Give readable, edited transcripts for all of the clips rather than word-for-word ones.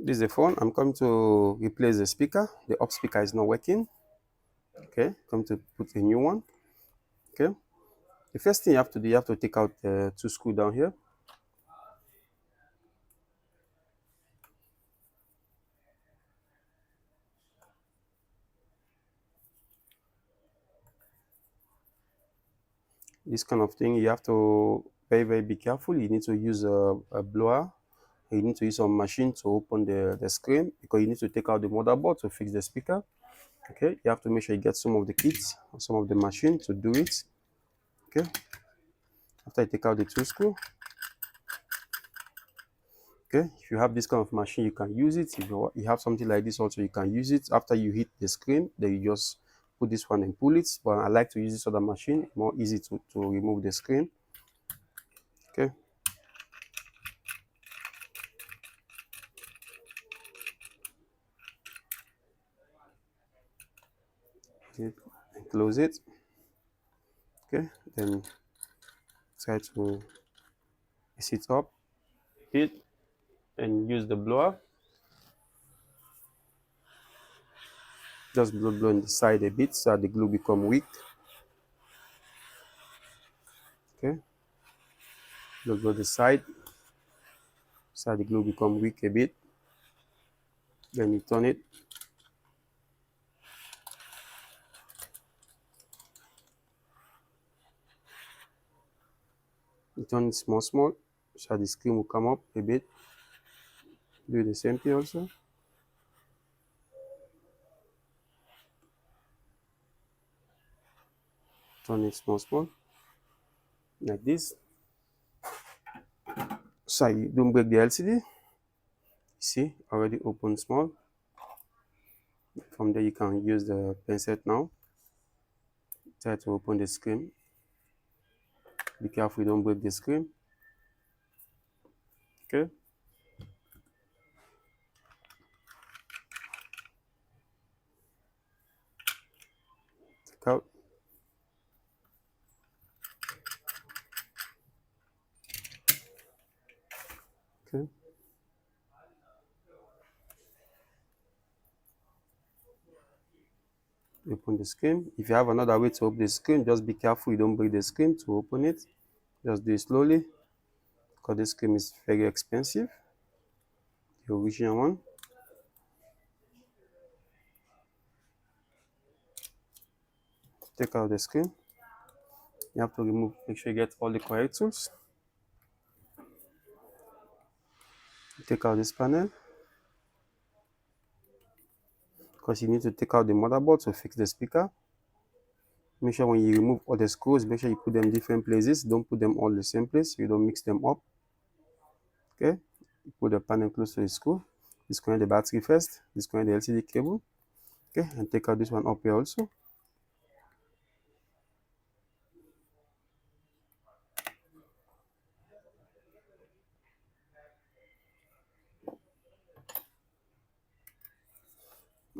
This is the phone. I'm coming to replace the speaker. The up speaker is not working. Okay, come to put a new one. Okay, the first thing you have to do, you have to take out the two screws down here. This kind of thing, you have to very be careful. You need to use a blower. You need to use some machine to open the screen, because you need to take out the motherboard to fix the speaker. Okay, you have to make sure you get some of the kits, some of the machine to do it. Okay, after you take out the two screw. Okay, if you have this kind of machine, you can use it. If you have something like this also, you can use it. After you hit the screen, then you just put this one and pull it. But I like to use this other machine, more easy to remove the screen. Okay, and close it. Okay, then try to sit up, hit, and use the blower. Just blow on the side a bit so that the glue become weak. Okay, blow the side so that the glue become weak a bit. Then you turn it. You turn it small so that the screen will come up a bit. Do the same thing also. Turn it small like this, so you don't break the LCD. You see, already open small. From there you can use the pencil now. Try to open the screen. Be careful you don't break the screen. Okay, take out. Okay, open the screen. If you have another way to open the screen, just be careful you don't break the screen to open it. Just do it slowly, because this screen is very expensive, the original one. Take out the screen. You have to remove, make sure you get all the correct tools. Take out this panel, because you need to take out the motherboard to fix the speaker. Make sure when you remove all the screws, make sure you put them different places. Don't put them all the same place, so you don't mix them up. Okay, you put the panel close to the screw. Disconnect the battery first. Disconnect the LCD cable. Okay, and take out this one up here also.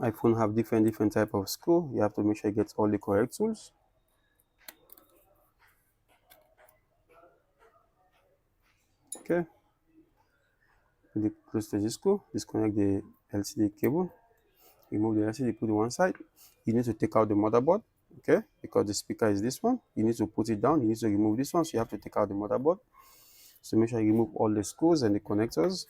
iPhone have different type of screw. You have to make sure you get all the correct tools. Okay, put it close to the screw. Disconnect the LCD cable. Remove the LCD, put it one side. You need to take out the motherboard. Okay, because the speaker is this one. You need to put it down. You need to remove this one, so you have to take out the motherboard. So make sure you remove all the screws and the connectors.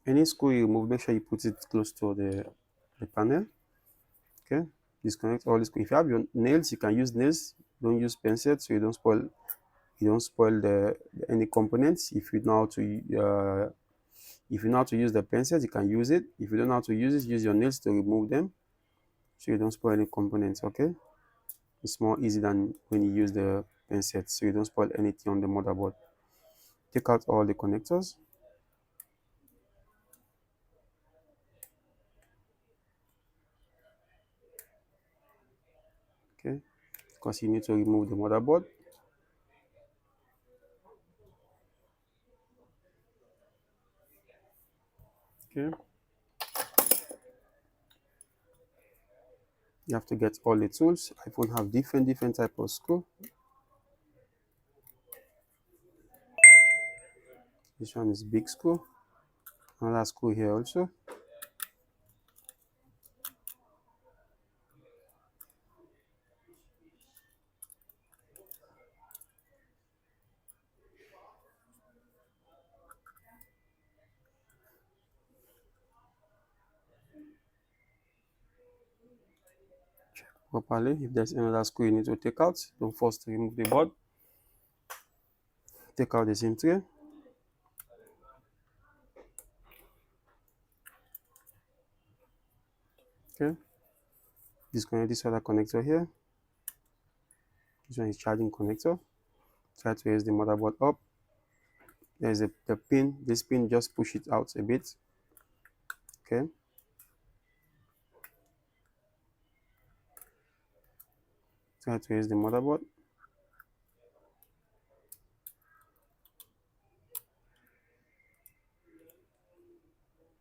Any screw you remove, make sure you put it close to the panel. Okay, disconnect all the screws. If you have your nails, you can use nails. Don't use pencils, so you don't spoil any components. If you know how to use the pencils, you can use it. If you don't know how to use it, use your nails to remove them, so you don't spoil any components. Okay, it's more easy than when you use the pencils, so you don't spoil anything on the motherboard. Take out all the connectors. Okay, because you need to remove the motherboard. Okay, You have to get all the tools. iPhone have different type of screw. This one is big screw. Another screw here also. Properly. If there's another screw you need to take out, don't force to remove the board. Take out the SIM tray. Okay. Disconnect this other connector here. This one is charging connector. Try to raise the motherboard up. There's the pin. This pin, just push it out a bit. Okay. Try to raise the motherboard.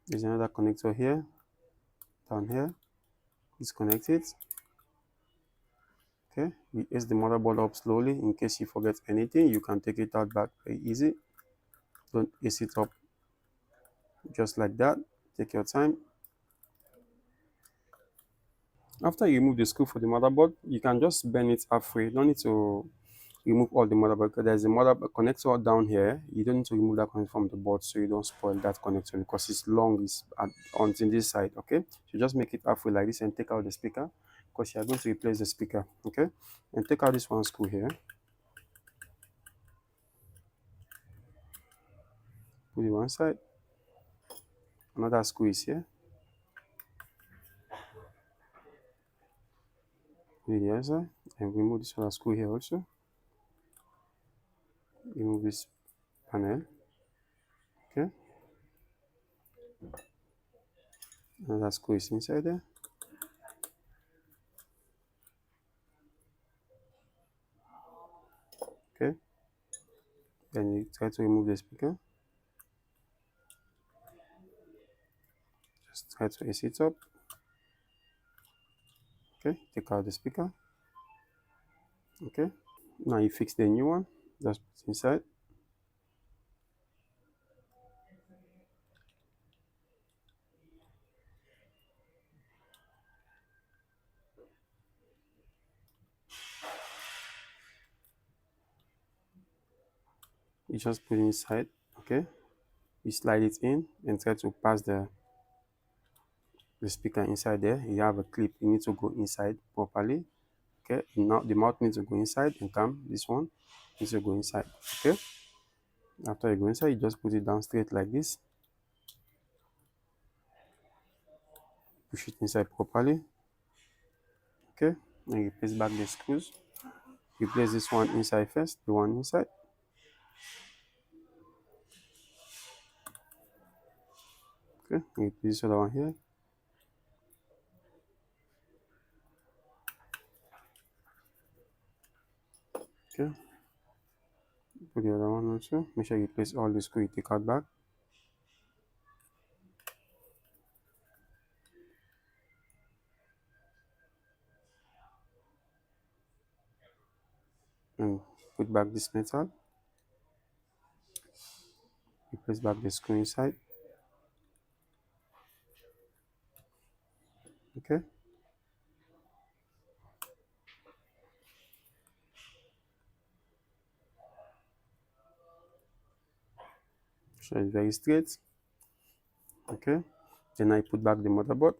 There's another connector here, down here. Disconnect it. Okay. You raise the motherboard up slowly. In case you forget anything, you can take it out back very easy. Don't raise it up just like that. Take your time. After you remove the screw for the motherboard, you can just bend it halfway. You don't need to remove all the motherboard because there's a motherboard connector down here. You don't need to remove that connector from the board so you don't spoil that connector because it's long, it's on this side. Okay, so just make it halfway like this and take out the speaker because you are going to replace the speaker. Okay, and take out this one screw here, put it one side. Another screw is here, put it the other side, and remove this other screw here also. Remove this panel. Okay, another screw is inside there. Okay, then you try to remove the speaker. Just try to raise it up. Okay, take out the speaker. Okay, now you fix the new one. Just put it inside. You just put it inside. Okay, you slide it in and try to pass the speaker inside there. You have a clip, you need to go inside properly. Okay, now the mouth needs to go inside and come. This one needs to go inside. Okay, after you go inside, you just put it down straight like this. Push it inside properly. Okay, and you place back the screws. You place this one inside first, the one inside. Okay, and you put this other one here. Okay, put the other one also. Make sure you place all the screw you take out back. And put back this metal. You place back the screw inside. Okay, so it's very straight. Okay, then I put back the motherboard.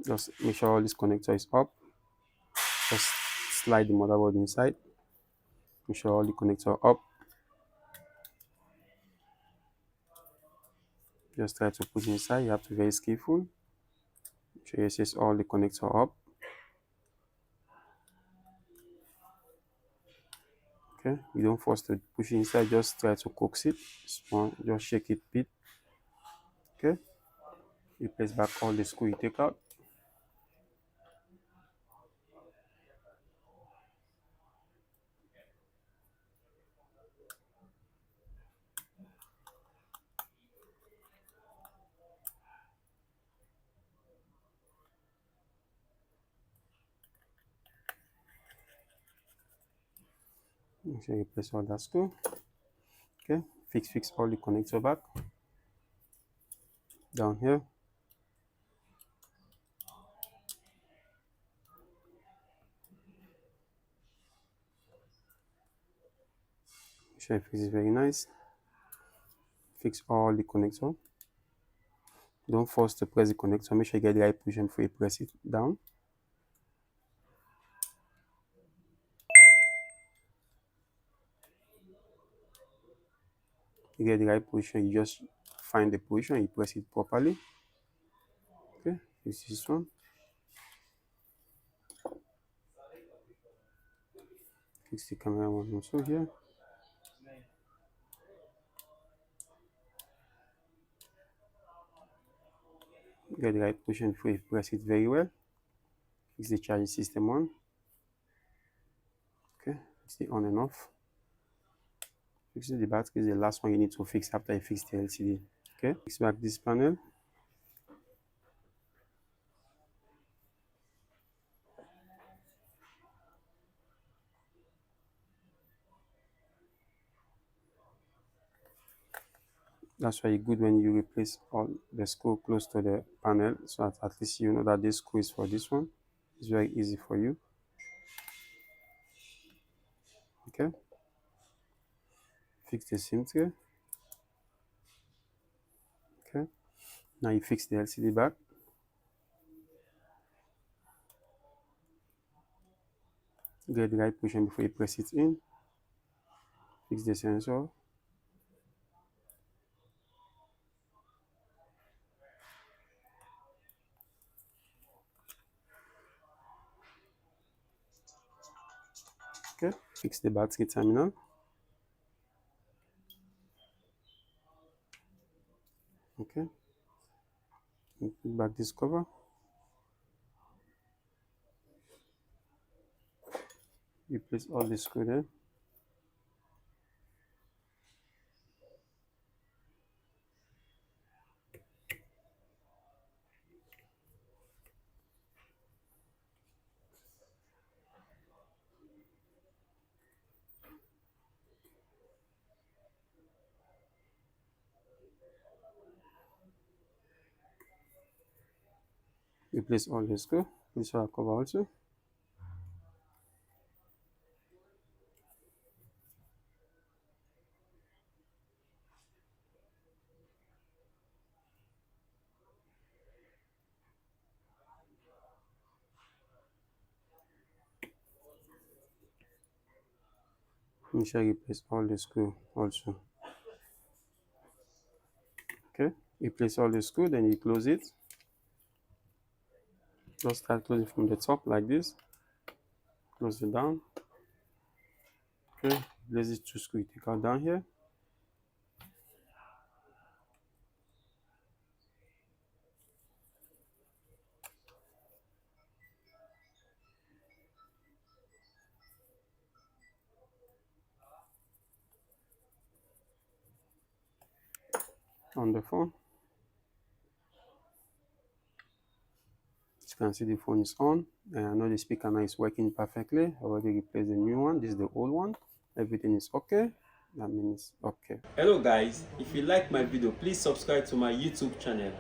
Just make sure all this connector is up. Just slide the motherboard inside. Make sure all the connector are up. Just try to put it inside. You have to be very skillful. Make sure you assess all the connector up. Okay, you don't force to push it inside. Just try to coax it. Just shake it a bit. Okay, you place back all the screw you take out. Make sure you replace all that screw. Okay, fix all the connector back down here. Make sure you fix it very nice. Fix all the connector. Don't force to press the connector. Make sure you get the right position before you press it down. You get the right position, you just find the position, you press it properly. Okay, use this one. Fix the camera one also here. Get the right position before you press it very well. Fix the charging system on. Okay, it's the on and off. Fixing the battery is the last one you need to fix after you fix the LCD. Okay, fix back this panel. That's why it's good when you replace all the screw close to the panel, so that at least you know that this screw is for this one. It's very easy for you. Okay, fix the symmetry. Okay, now you fix the LCD back. Get the right position before you press it in. Fix the sensor. Okay, fix the battery terminal. Okay, put back this cover. Replace all the screw there. Replace all the screw. This will cover also. Make sure you replace all the screw also. Okay, replace all the screw, then you close it. Just start closing from the top like this. Close it down. Okay, place these two screws, take out down here. On the phone, as you can see the phone is on, and I know the speaker now is working perfectly. I already replaced the new one. This is the old one. Everything is okay. That means okay. Hello guys, if you like my video, please subscribe to my YouTube channel.